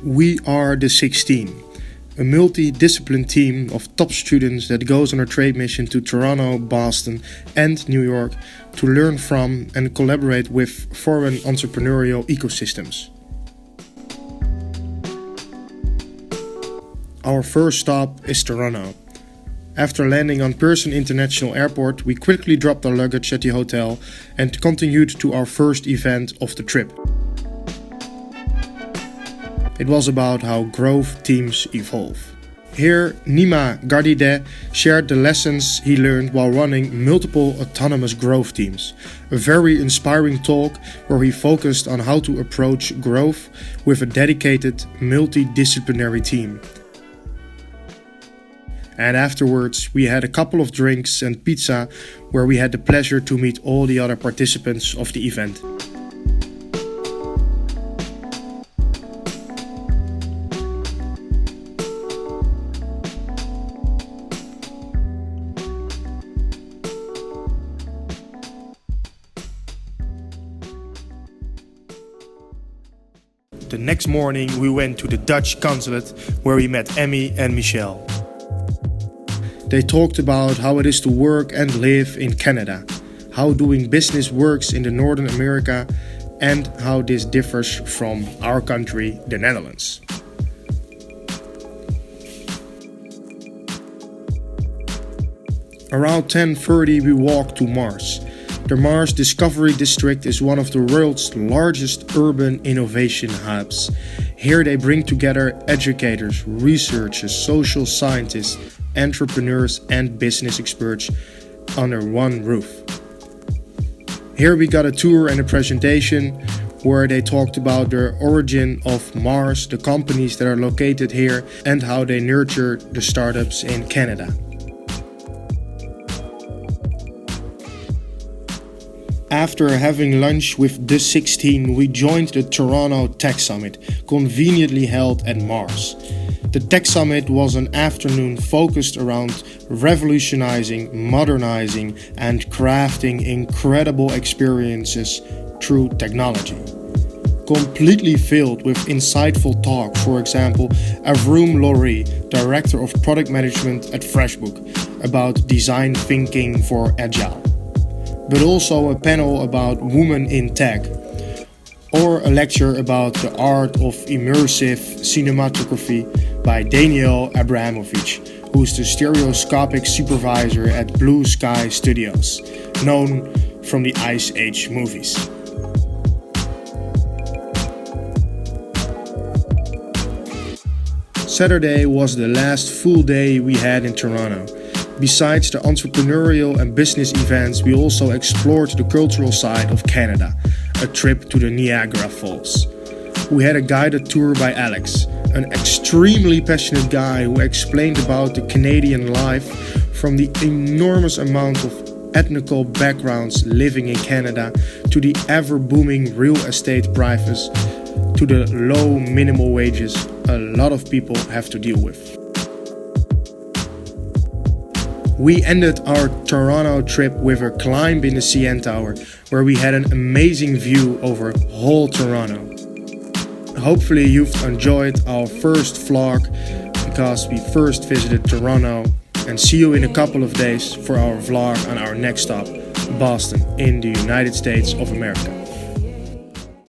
We are the 16, a multidiscipline team of top students that goes on a trade mission to Toronto, Boston and New York to learn from and collaborate with foreign entrepreneurial ecosystems. Our first stop is Toronto. After landing on Pearson International Airport, we quickly dropped our luggage at the hotel and continued to our first event of the trip. It was about how growth teams evolve. Here, Nima Gardide shared the lessons he learned while running multiple autonomous growth teams. A very inspiring talk where he focused on how to approach growth with a dedicated multidisciplinary team. And afterwards, we had a couple of drinks and pizza where we had the pleasure to meet all the other participants of the event. The next morning, we went to the Dutch consulate where we met Emmy and Michelle. They talked about how it is to work and live in Canada, how doing business works in the Northern America, and how this differs from our country, the Netherlands. Around 10:30 we walked to Mars. The Mars Discovery District is one of the world's largest urban innovation hubs. Here they bring together educators, researchers, social scientists, entrepreneurs and business experts under one roof. Here we got a tour and a presentation where they talked about the origin of Mars, the companies that are located here and how they nurture the startups in Canada. After having lunch with The16, we joined the Toronto Tech Summit, conveniently held at Mars. The Tech Summit was an afternoon focused around revolutionizing, modernizing, and crafting incredible experiences through technology. Completely filled with insightful talks, for example, Avroom Laurie, Director of Product Management at FreshBook, about design thinking for Agile. But also a panel about women in tech, or a lecture about the art of immersive cinematography by Daniel Abramovich, who is the stereoscopic supervisor at Blue Sky Studios, known from the Ice Age movies. Saturday was the last full day we had in Toronto. Besides the entrepreneurial and business events, we also explored the cultural side of Canada, a trip to the Niagara Falls. We had a guided tour by Alex, an extremely passionate guy who explained about the Canadian life from the enormous amount of ethnical backgrounds living in Canada to the ever-booming real estate prices to the low minimal wages a lot of people have to deal with. We ended our Toronto trip with a climb in the CN Tower, where we had an amazing view over whole Toronto. Hopefully you've enjoyed our first vlog, because we first visited Toronto, and see you in a couple of days for our vlog on our next stop, Boston, in the United States of America.